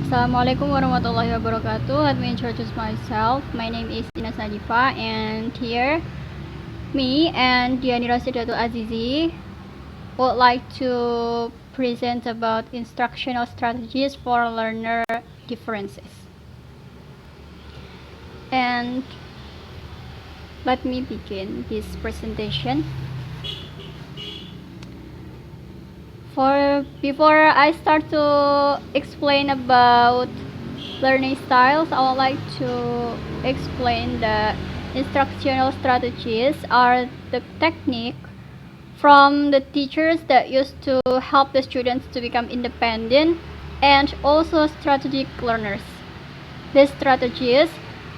Assalamualaikum warahmatullahi wabarakatuh. Let me introduce myself. My name is Nadifa, and here me and Dhiani Rosydatul Azizi would like to present about instructional strategies for learner differences. And let me begin this presentation. Before I start to explain about learning styles, I would like to explain the instructional strategies are the technique from the teachers that used to help the students to become independent and also strategic learners. These strategies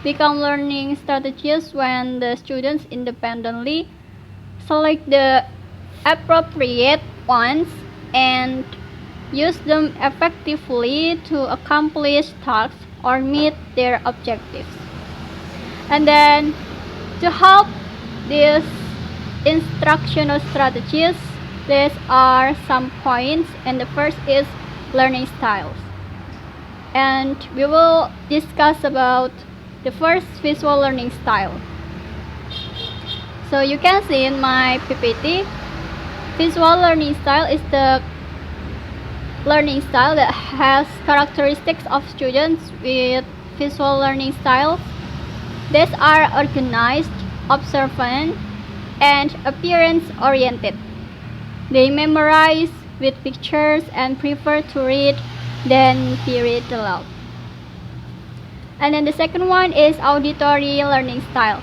become learning strategies when the students independently select the appropriate ones and use them effectively to accomplish tasks or meet their objectives. And then to help these instructional strategies, these are some points, and the first is learning styles. And we will discuss about the first visual learning style. So you can see in my PPT, visual learning style is the learning style that has characteristics of students with visual learning styles. These are organized, observant, and appearance-oriented. They memorize with pictures and prefer to read than be read aloud. And then the second one is auditory learning style.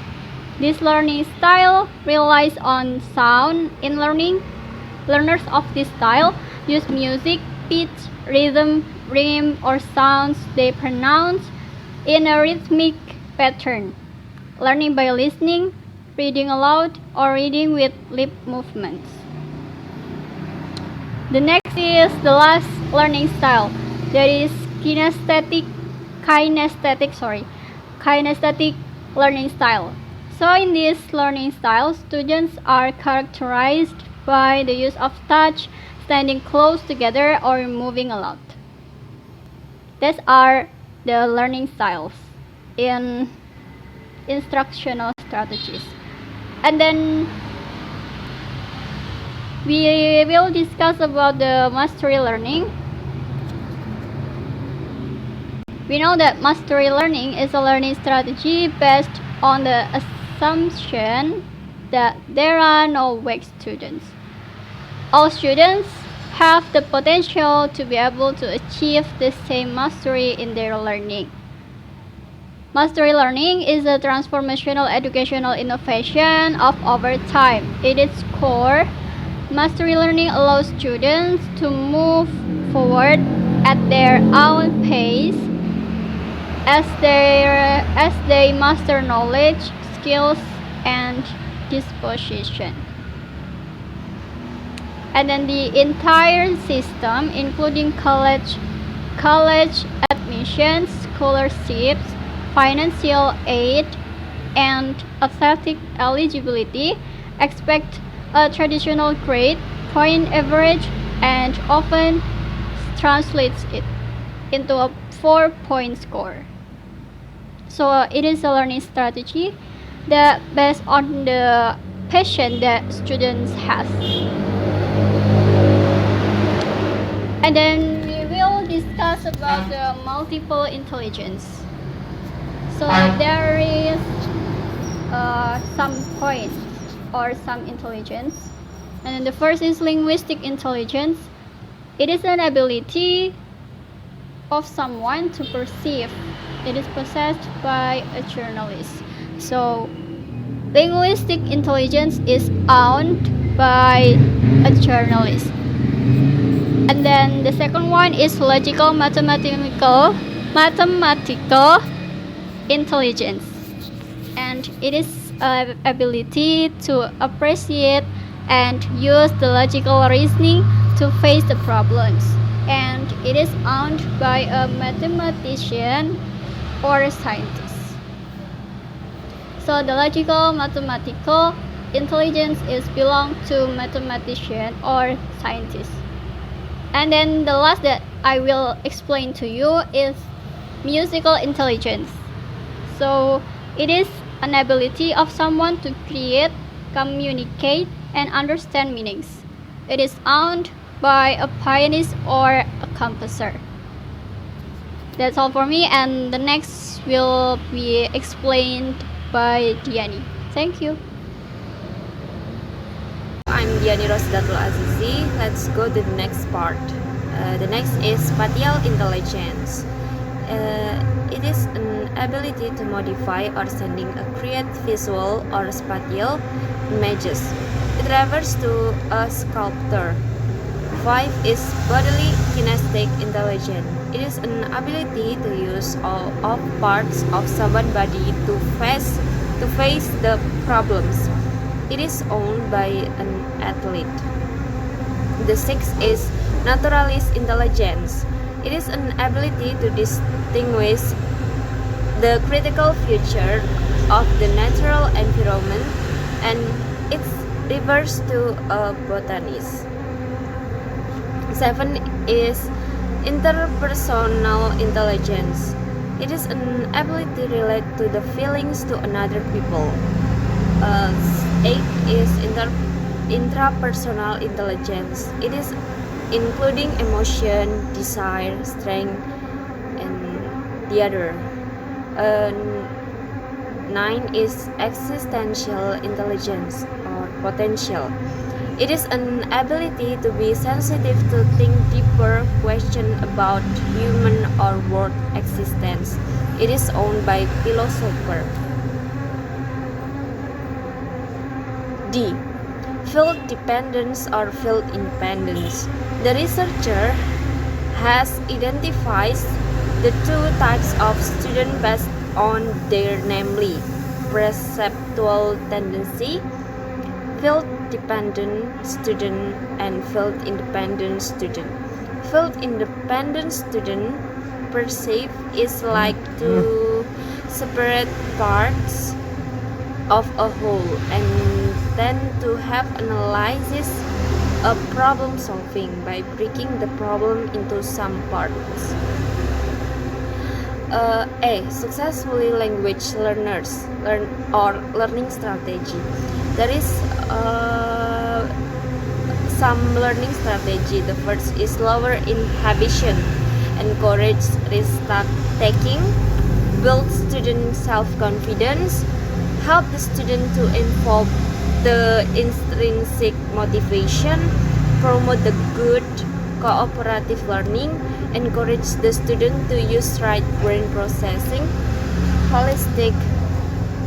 This learning style relies on sound in learning. Learners of this style use music, pitch, rhythm, or sounds they pronounce in a rhythmic pattern, learning by listening, reading aloud, or reading with lip movements. The next is the last learning style, that is kinesthetic learning style. So in this learning style, students are characterized by the use of touch, standing close together, or moving a lot. These are the learning styles in instructional strategies. And then we will discuss about the mastery learning. We know that mastery learning is a learning strategy based on the assumption that there are no weak students. All students have the potential to be able to achieve the same mastery in their learning. Mastery learning is a transformational educational innovation of our time. At its core, mastery learning allows students to move forward at their own pace as they master knowledge, skills, and disposition. And then the entire system, including college admissions, scholarships, financial aid, and athletic eligibility, expect a traditional grade, point average, and often translates it into a 4-point score. So it is a learning strategy that based on the passion that students has. And then we will discuss about the multiple intelligence. So there is some points or some intelligence. And then the first is linguistic intelligence. It is an ability of someone to perceive. It is possessed by a journalist. So linguistic intelligence is owned by a journalist. And then the second one is logical mathematical intelligence, and it is an ability to appreciate and use the logical reasoning to face the problems, and it is owned by a mathematician or a scientist. So the logical mathematical intelligence is belong to mathematician or scientist. And then the last that I will explain to you is musical intelligence. So it is an ability of someone to create, communicate, and understand meanings. It is owned by a pianist or a composer. That's all for me, and the next will be explained by Dhiani. Thank you. I'm Dhiani Rosydatul Azizi. Let's go to the next part. The next is spatial intelligence. It is an ability to modify or sending a create visual or spatial images. It refers to a sculptor. 5 is bodily kinesthetic intelligence. It is an ability to use all of parts of someone's body to face the problems. It is owned by an athlete. The 6 is naturalist intelligence. It is an ability to distinguish the critical feature of the natural environment, and it refers to a botanist. 7 is interpersonal intelligence. It is an ability to relate to the feelings to another people. 8 is intrapersonal intelligence. It is including emotion, desire, strength, and the other. 9 is existential intelligence or potential. It is an ability to be sensitive to think deeper questions about human or world existence. It is owned by philosopher. D. Field dependence or field independence. The researcher has identified the two types of student based on their namely perceptual tendency, field dependent student, and field independent student. Field independent student perceive is like two separate parts of a whole and tend to have analysis of problem solving by breaking the problem into some parts. A. Successfully language learners learning strategy. There is some learning strategy. The first is lower inhibition, encourage risk taking, build student self-confidence, help the student to involve the intrinsic motivation, promote the good cooperative learning, encourage the student to use right brain processing, holistic,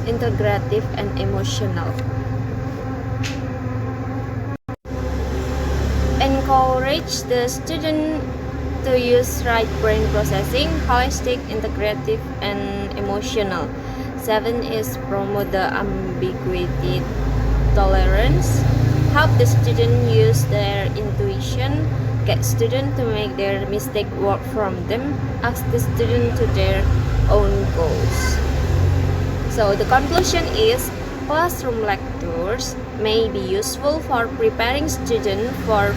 integrative, and emotional. Encourage the student to use right brain processing, holistic, integrative, and emotional. 7 is promote the ambiguity tolerance, help the student use their intuition, get student to make their mistake work from them, ask the student to their own goals. So the conclusion is classroom lectures may be useful for preparing students for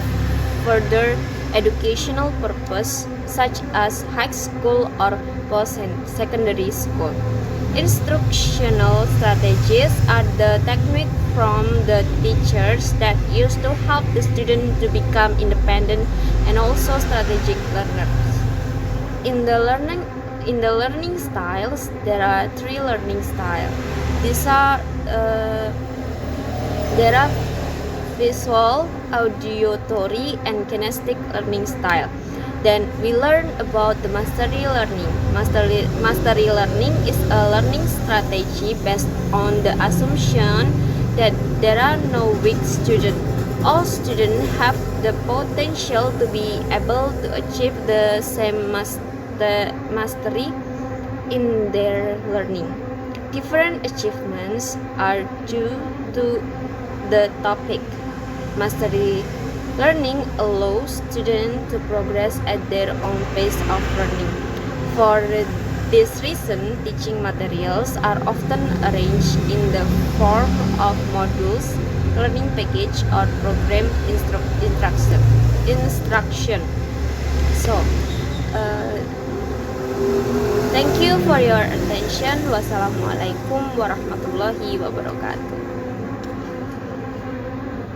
further educational purpose such as high school or post-secondary school. Instructional strategies are the technique from the teachers that used to help the student to become independent and also strategic learners. In the learning styles, there are 3 learning styles. These are there are visual, auditory, and kinesthetic learning style. Then we learn about the mastery learning. Mastery learning is a learning strategy based on the assumption that there are no weak students. All students have the potential to be able to achieve the same mastery in their learning. Different achievements are due to the topic. Mastery learning allows students to progress at their own pace of learning. For this reason, teaching materials are often arranged in the form of modules, learning package, or program instruction. So, thank you for your attention. Wassalamualaikum warahmatullahi wabarakatuh.